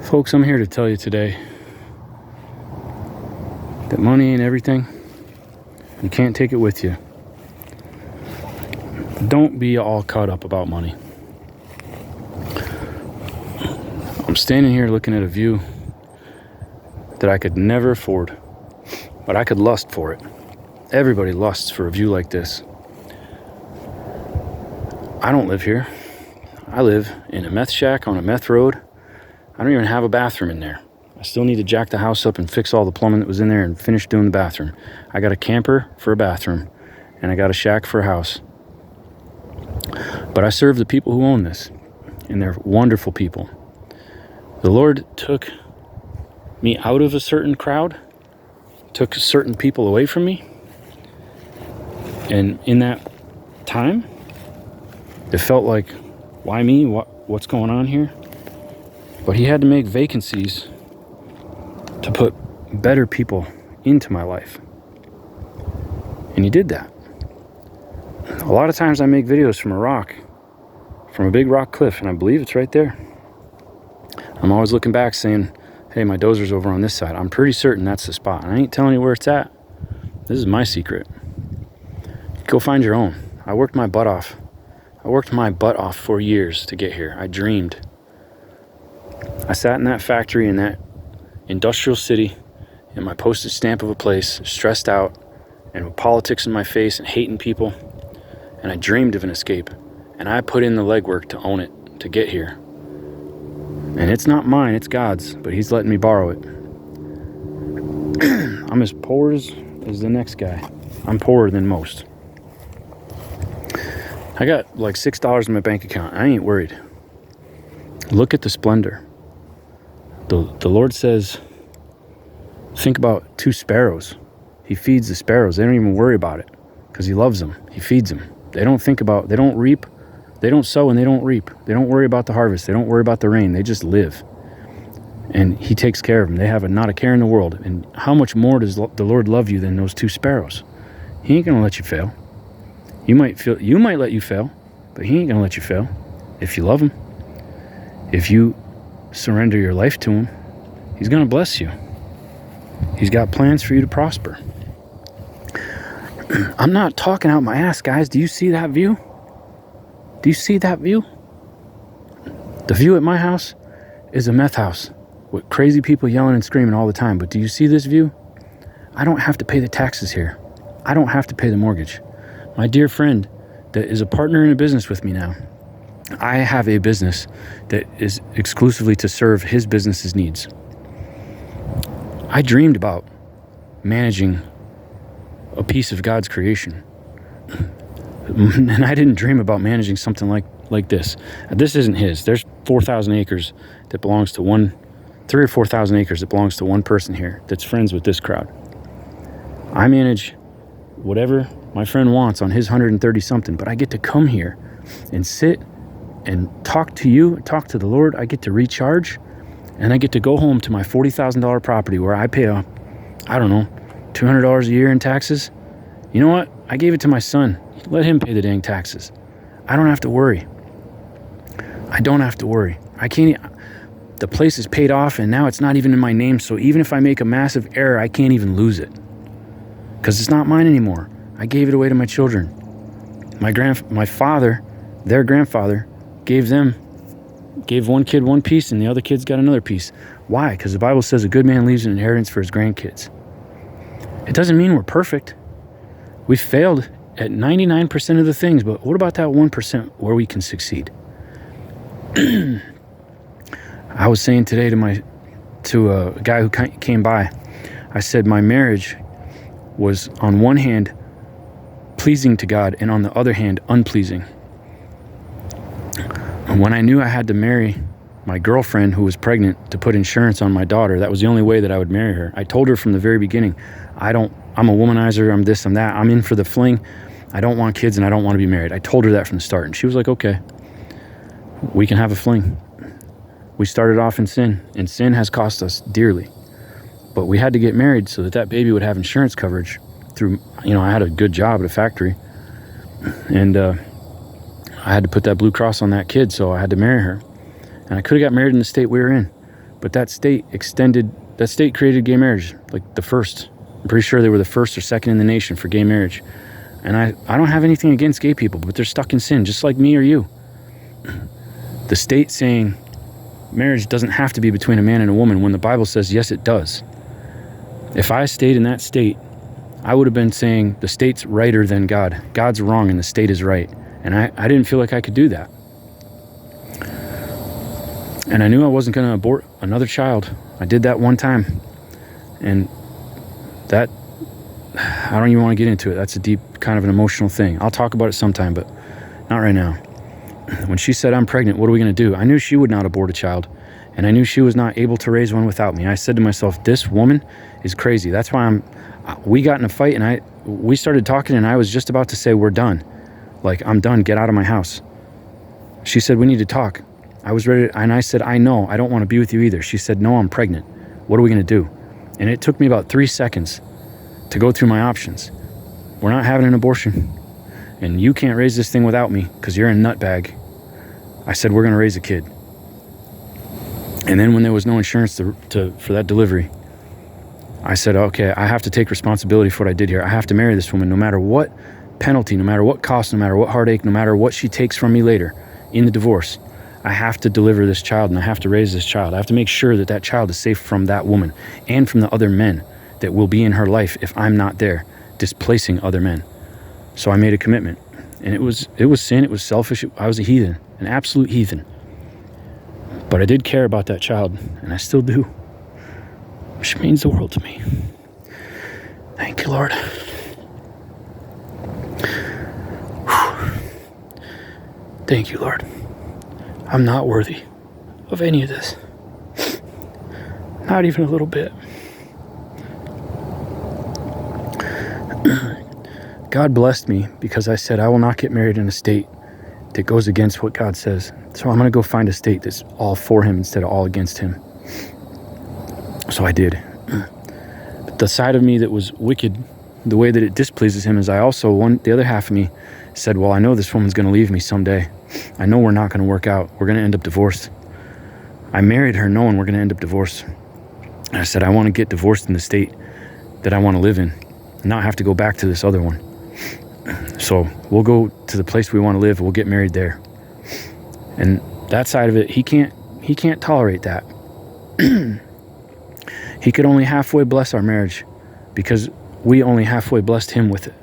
Folks, I'm here to tell you today that money ain't everything. You can't take it with you. Don't be all caught up about money. I'm standing here looking at a view that I could never afford, but I could lust for it. Everybody lusts for a view like this. I don't live here. I live in a meth shack on a meth road. I don't even have a bathroom in there. I still need to jack the house up and fix all the plumbing that was in there and finish doing the bathroom. I got a camper for a bathroom, and I got a shack for a house. But I serve the people who own this, and they're wonderful people. The Lord took me out of a certain crowd, took certain people away from me, and in that time, it felt like, why me? What's going on here? But he had to make vacancies to put better people into my life. And he did that. A lot of times I make videos from a big rock cliff, and I believe it's right there. I'm always looking back saying, hey, my dozer's over on this side. I'm pretty certain that's the spot. I ain't telling you where it's at. This is my secret. Go find your own. I worked my butt off for years to get here. I dreamed. I sat in that factory in that industrial city in my postage stamp of a place, stressed out and with politics in my face and hating people. And I dreamed of an escape. And I put in the legwork to own it, to get here. And it's not mine, it's God's, but he's letting me borrow it. I'm as poor as the next guy. I'm poorer than most. I got like $6 in my bank account. I ain't worried. Look at the splendor. The Lord says, think about 2 sparrows. He feeds the sparrows. They don't even worry about it because he loves them. He feeds them. They don't reap. They don't sow and they don't reap. They don't worry about the harvest. They don't worry about the rain. They just live. And he takes care of them. They have not a care in the world. And how much more does the Lord love you than those 2 sparrows? He ain't going to let you fail. You might let you fail, but he ain't going to let you fail if you love him. If you surrender your life to him, he's going to bless you. He's got plans for you to prosper. I'm not talking out my ass, guys. Do you see that view? Do you see that view? The view at my house is a meth house with crazy people yelling and screaming all the time. But do you see this view? I don't have to pay the taxes here. I don't have to pay the mortgage. My dear friend that is a partner in a business with me now, I have a business that is exclusively to serve his business's needs. I dreamed about managing a piece of God's creation. And I didn't dream about managing something like this. This isn't his. There's 4,000 acres that belongs to 3 or 4,000 acres that belongs to one person here that's friends with this crowd. I manage whatever my friend wants on his 130 something, but I get to come here and sit and talk to you, talk to the Lord. I get to recharge, and I get to go home to my $40,000 property where I pay $200 a year in taxes. You know what? I gave it to my son. Let him pay the dang taxes. I don't have to worry. I don't have to worry. The place is paid off, and now it's not even in my name, so even if I make a massive error, I can't even lose it. Because it's not mine anymore. I gave it away to my children. My father, their grandfather, gave one kid one piece, and the other kid's got another piece. Why? Because the Bible says a good man leaves an inheritance for his grandkids. It doesn't mean we're perfect. We failed at 99% of the things, but what about that 1% where we can succeed? I was saying today to a guy who came by, I said my marriage was on one hand pleasing to God and on the other hand unpleasing. And when I knew I had to marry my girlfriend who was pregnant to put insurance on my daughter, that was the only way that I would marry her. I told her from the very beginning, I'm a womanizer, I'm this, I'm that, I'm in for the fling, I don't want kids and I don't want to be married. I told her that from the start, and she was like, okay, we can have a fling. We started off in sin, and sin has cost us dearly. But we had to get married so that baby would have insurance coverage through, I had a good job at a factory, and I had to put that Blue Cross on that kid, so I had to marry her. And I could have got married in the state we were in, But that state created gay marriage, like the first. I'm pretty sure they were the first or second in the nation for gay marriage. And I don't have anything against gay people, but they're stuck in sin, just like me or you. The state saying marriage doesn't have to be between a man and a woman when the Bible says, yes, it does. If I stayed in that state, I would have been saying the state's righter than God. God's wrong and the state is right. And I didn't feel like I could do that. And I knew I wasn't going to abort another child. I did that one time. And that, I don't even want to get into it. That's a deep kind of an emotional thing. I'll talk about it sometime, but not right now. When she said, I'm pregnant, what are we going to do? I knew she would not abort a child. And I knew she was not able to raise one without me. I said to myself, this woman is crazy. That's why we got in a fight and we started talking and I was just about to say, we're done. Like, I'm done. Get out of my house. She said, we need to talk. I was ready. And I said, I know. I don't want to be with you either. She said, no, I'm pregnant. What are we going to do? And it took me about 3 seconds to go through my options. We're not having an abortion. And you can't raise this thing without me because you're a nutbag. I said, we're going to raise a kid. And then when there was no insurance for that delivery, I said, okay, I have to take responsibility for what I did here. I have to marry this woman no matter what penalty, no matter what cost, no matter what heartache, no matter what she takes from me later in the divorce. I have to deliver this child and I have to raise this child. I have to make sure that that child is safe from that woman and from the other men that will be in her life if I'm not there, displacing other men. So I made a commitment. And it was sin, it was selfish, I was a heathen, an absolute heathen. But I did care about that child, and I still do, which means the world to me. Thank you, Lord. Thank you, Lord. I'm not worthy of any of this. Not even a little bit. God blessed me because I said I will not get married in a state that goes against what God says. So I'm going to go find a state that's all for him instead of all against him. So I did. But the side of me that was wicked, the way that it displeases him, is the other half of me said, well, I know this woman's going to leave me someday. I know we're not going to work out. We're going to end up divorced. I married her knowing we're going to end up divorced. And I said, I want to get divorced in the state that I want to live in and not have to go back to this other one. So we'll go to the place we want to live. We'll get married there. And that side of it, he can't tolerate that. He could only halfway bless our marriage because we only halfway blessed him with it.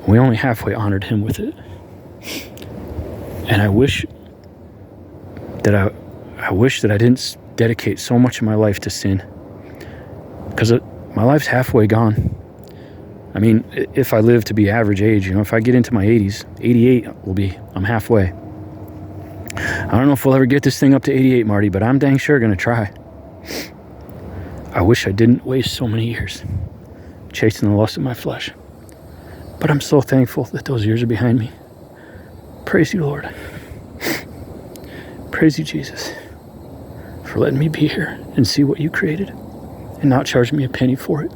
We only halfway honored him with it. And I wish that I didn't dedicate so much of my life to sin, because my life's halfway gone. I mean, if I live to be average age, if I get into my 80s, 88 I'm halfway. I don't know if we'll ever get this thing up to 88, Marty, but I'm dang sure going to try. I wish I didn't waste so many years chasing the lust of my flesh. But I'm so thankful that those years are behind me. Praise you, Lord. Praise you, Jesus, for letting me be here and see what you created and not charging me a penny for it.